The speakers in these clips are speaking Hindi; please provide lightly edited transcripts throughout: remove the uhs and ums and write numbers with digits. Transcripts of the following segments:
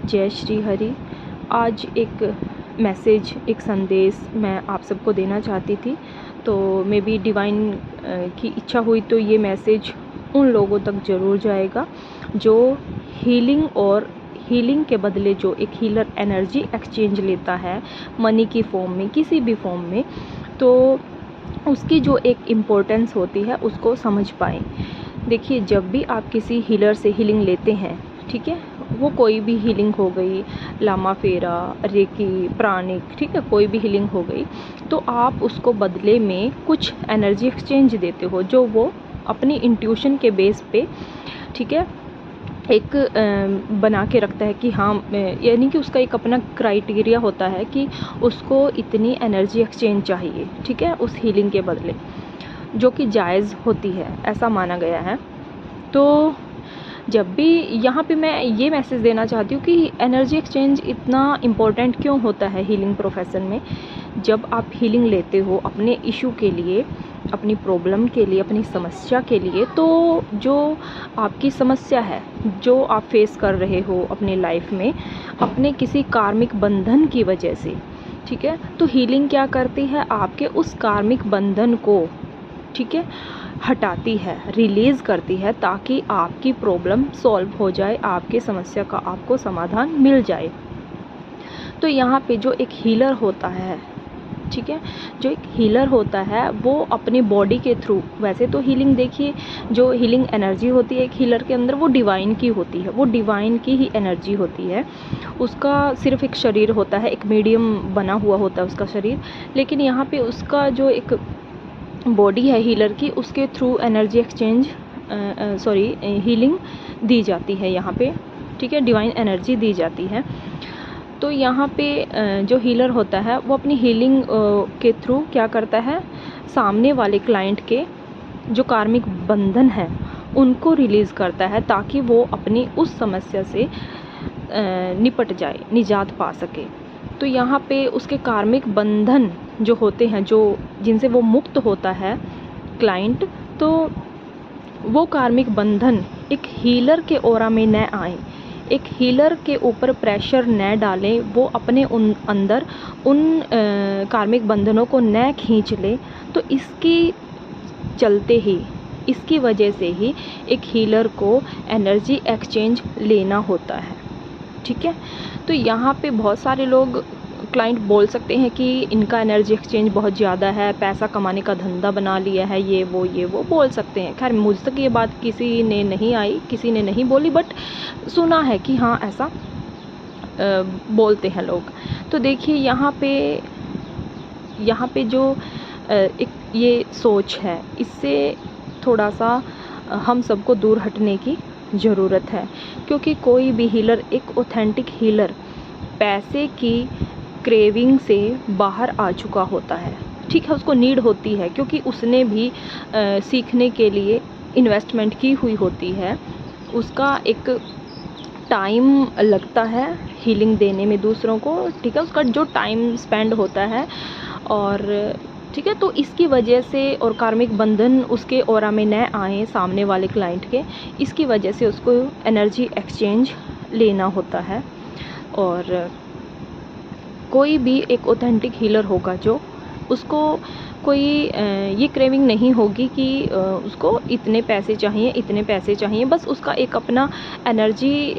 जय श्री हरि। आज एक मैसेज, एक संदेश मैं आप सबको देना चाहती थी। तो मे बी डिवाइन की इच्छा हुई तो ये मैसेज उन लोगों तक ज़रूर जाएगा जो हीलिंग के बदले जो एक हीलर एनर्जी एक्सचेंज लेता है मनी की फॉर्म में, किसी भी फॉर्म में, तो उसकी जो एक इम्पोर्टेंस होती है उसको समझ पाएँ। देखिए, जब भी आप किसी हीलर से हीलिंग लेते हैं, ठीक है, वो कोई भी हीलिंग हो गई, लामा फेरा, रेकी, प्राणिक, ठीक है, कोई भी हीलिंग हो गई, तो आप उसको बदले में कुछ एनर्जी एक्सचेंज देते हो जो वो अपनी इंट्यूशन के बेस पे, ठीक है, एक बना के रखता है कि हाँ, यानी कि उसका एक अपना क्राइटेरिया होता है कि उसको इतनी एनर्जी एक्सचेंज चाहिए, ठीक है, उस हीलिंग के बदले, जो कि जायज़ होती है, ऐसा माना गया है। तो जब भी यहाँ पे मैं ये मैसेज देना चाहती हूँ कि एनर्जी एक्सचेंज इतना इम्पोर्टेंट क्यों होता है हीलिंग प्रोफेशन में। जब आप हीलिंग लेते हो अपने इशू के लिए, अपनी प्रॉब्लम के लिए, अपनी समस्या के लिए, तो जो आपकी समस्या है, जो आप फेस कर रहे हो अपनी लाइफ में, अपने किसी कार्मिक बंधन की वजह से, ठीक है, तो हीलिंग क्या करती है, आपके उस कार्मिक बंधन को, ठीक है, हटाती है, रिलीज़ करती है, ताकि आपकी प्रॉब्लम सॉल्व हो जाए, आपकी समस्या का आपको समाधान मिल जाए। तो यहाँ पे जो एक हीलर होता है, ठीक है, जो एक हीलर होता है वो अपनी बॉडी के थ्रू, वैसे तो हीलिंग, देखिए, जो हीलिंग एनर्जी होती है एक हीलर के अंदर, वो डिवाइन की होती है, वो डिवाइन की ही एनर्जी होती है। उसका सिर्फ एक शरीर होता है, एक मीडियम बना हुआ होता है उसका शरीर, लेकिन यहाँ पे उसका जो एक बॉडी है हीलर की, उसके थ्रू एनर्जी एक्सचेंज हीलिंग दी जाती है यहाँ पे, ठीक है, डिवाइन एनर्जी दी जाती है। तो यहाँ पे जो हीलर होता है वो अपनी हीलिंग के थ्रू क्या करता है, सामने वाले क्लाइंट के जो कार्मिक बंधन है उनको रिलीज़ करता है, ताकि वो अपनी उस समस्या से निपट जाए, निजात पा सके। तो यहाँ पे उसके कार्मिक बंधन जो होते हैं, जो जिनसे वो मुक्त होता है क्लाइंट, तो वो कार्मिक बंधन एक हीलर के ऑरा में न आए, एक हीलर के ऊपर प्रेशर न डालें, वो अपने अंदर उन कार्मिक बंधनों को न खींच ले। तो इसकी चलते ही, इसकी वजह से ही एक हीलर को एनर्जी एक्सचेंज लेना होता है, ठीक है। तो यहाँ पे बहुत सारे लोग, क्लाइंट बोल सकते हैं कि इनका एनर्जी एक्सचेंज बहुत ज़्यादा है, पैसा कमाने का धंधा बना लिया है, ये वो बोल सकते हैं। खैर, मुझ तक ये बात किसी ने नहीं आई, किसी ने नहीं बोली, बट सुना है कि हाँ, ऐसा बोलते हैं लोग। तो देखिए, यहाँ पे जो एक ये सोच है, इससे थोड़ा सा हम सबको दूर हटने की ज़रूरत है, क्योंकि कोई भी हीलर, एक ऑथेंटिक हीलर, पैसे की क्रेविंग से बाहर आ चुका होता है, ठीक है, उसको नीड होती है, क्योंकि उसने भी सीखने के लिए इन्वेस्टमेंट की हुई होती है, उसका एक टाइम लगता है हीलिंग देने में दूसरों को, ठीक है, उसका जो टाइम स्पेंड होता है, और ठीक है, तो इसकी वजह से, और कार्मिक बंधन उसके ऑरा में न आए सामने वाले क्लाइंट के, इसकी वजह से उसको एनर्जी एक्सचेंज लेना होता है। और कोई भी एक ऑथेंटिक हीलर होगा जो, उसको कोई ये क्रेविंग नहीं होगी कि उसको इतने पैसे चाहिए, इतने पैसे चाहिए, बस उसका एक अपना एनर्जी,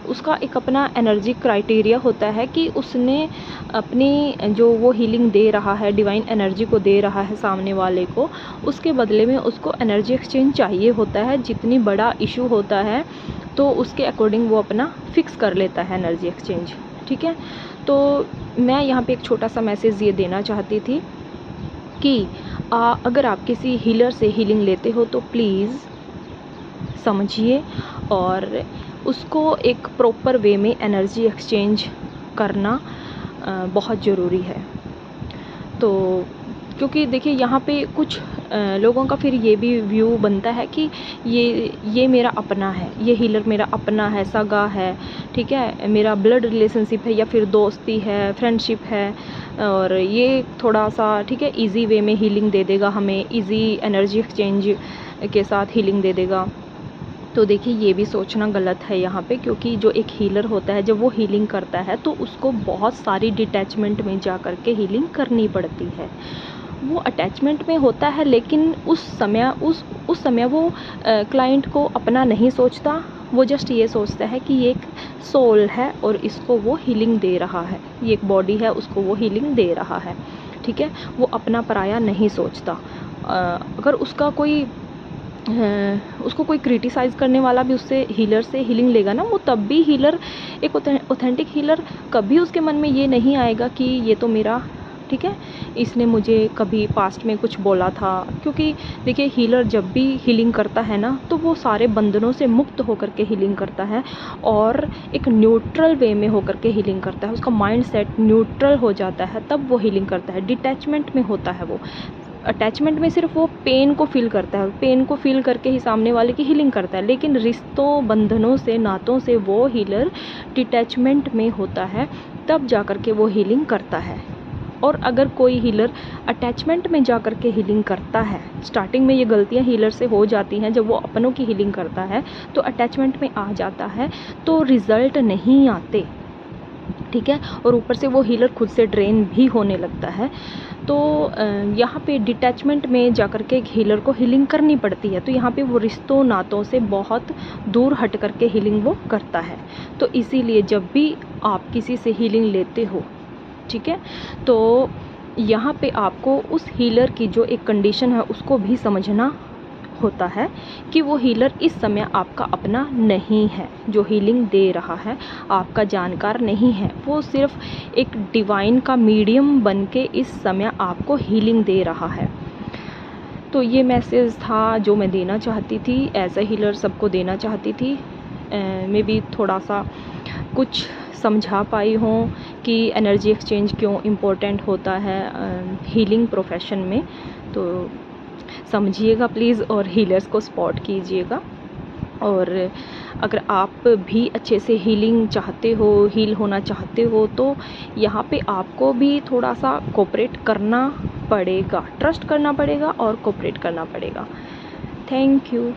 उसका एक अपना एनर्जी क्राइटेरिया होता है कि उसने अपनी जो वो हीलिंग दे रहा है, डिवाइन एनर्जी को दे रहा है सामने वाले को, उसके बदले में उसको एनर्जी एक्सचेंज चाहिए होता है। जितनी बड़ा इशू होता है तो उसके अकॉर्डिंग वो अपना फिक्स कर लेता है एनर्जी एक्सचेंज, ठीक है। तो मैं यहाँ पे एक छोटा सा मैसेज ये देना चाहती थी कि अगर आप किसी हीलर से हीलिंग लेते हो तो प्लीज़ समझिए, और उसको एक प्रॉपर वे में एनर्जी एक्सचेंज करना बहुत ज़रूरी है। तो क्योंकि देखिए, यहाँ पे कुछ लोगों का फिर ये भी व्यू बनता है कि ये मेरा अपना है, ये हीलर मेरा अपना है, सगा है, ठीक है, मेरा ब्लड रिलेशनशिप है, या फिर दोस्ती है, फ्रेंडशिप है, और ये थोड़ा सा, ठीक है, इजी वे में हीलिंग दे देगा हमें, इजी एनर्जी एक्सचेंज के साथ हीलिंग दे देगा। तो देखिए ये भी सोचना गलत है यहाँ पे, क्योंकि जो एक हीलर होता है जब वो हीलिंग करता है तो उसको बहुत सारी डिटैचमेंट में जा कर के हीलिंग करनी पड़ती है। वो अटैचमेंट में होता है, लेकिन उस समय वो क्लाइंट को अपना नहीं सोचता। वो जस्ट ये सोचता है कि ये एक सोल है और इसको वो हीलिंग दे रहा है, ये एक बॉडी है उसको वो हीलिंग दे रहा है, ठीक है। वो अपना पराया नहीं सोचता। अगर उसको कोई क्रिटिसाइज़ करने वाला भी उससे हीलर से हीलिंग लेगा ना, वो तब भी हीलर, एक ऑथेंटिक हीलर, कभी उसके मन में ये नहीं आएगा कि ये तो मेरा, ठीक है, इसने मुझे कभी पास्ट में कुछ बोला था। क्योंकि देखिए हीलर जब भी हीलिंग करता है ना, तो वो सारे बंधनों से मुक्त होकर के हीलिंग करता है और एक न्यूट्रल वे में होकर के हीलिंग करता है। उसका माइंड सेट न्यूट्रल हो जाता है, तब वो हीलिंग करता है। डिटैचमेंट में होता है वो, अटैचमेंट में सिर्फ वो पेन को फील करता है, पेन को फील करके ही सामने वाले की हीलिंग करता है। लेकिन रिश्तों, बंधनों से, नातों से वो हीलर डिटैचमेंट में होता है, तब जा कर के वो हीलिंग करता है। और अगर कोई हीलर अटैचमेंट में जा कर के हीलिंग करता है, स्टार्टिंग में ये गलतियां हीलर से हो जाती हैं, जब वो अपनों की हीलिंग करता है तो अटैचमेंट में आ जाता है तो रिज़ल्ट नहीं आते, ठीक है। और ऊपर से वो हीलर खुद से ड्रेन भी होने लगता है। तो यहाँ पे डिटैचमेंट में जाकर के एक हीलर को हीलिंग करनी पड़ती है, तो यहाँ पे वो रिश्तों, नातों से बहुत दूर हट कर के हीलिंग वो करता है। तो इसीलिए जब भी आप किसी से हीलिंग लेते हो, ठीक है, तो यहाँ पे आपको उस हीलर की जो एक कंडीशन है उसको भी समझना होता है कि वो हीलर इस समय आपका अपना नहीं है, जो हीलिंग दे रहा है आपका जानकार नहीं है। वो सिर्फ एक डिवाइन का मीडियम बन के इस समय आपको हीलिंग दे रहा है। तो ये मैसेज था जो मैं देना चाहती थी, एज ए हीलर सबको देना चाहती थी। मे बी थोड़ा सा कुछ समझा पाई हूँ कि एनर्जी एक्सचेंज क्यों इम्पोर्टेंट होता है हीलिंग प्रोफेशन में। तो समझिएगा प्लीज़ और हीलर्स को सपोर्ट कीजिएगा। और अगर आप भी अच्छे से हीलिंग चाहते हो, हील होना चाहते हो, तो यहाँ पे आपको भी थोड़ा सा कोऑपरेट करना पड़ेगा, ट्रस्ट करना पड़ेगा और कोऑपरेट करना पड़ेगा। Thank you.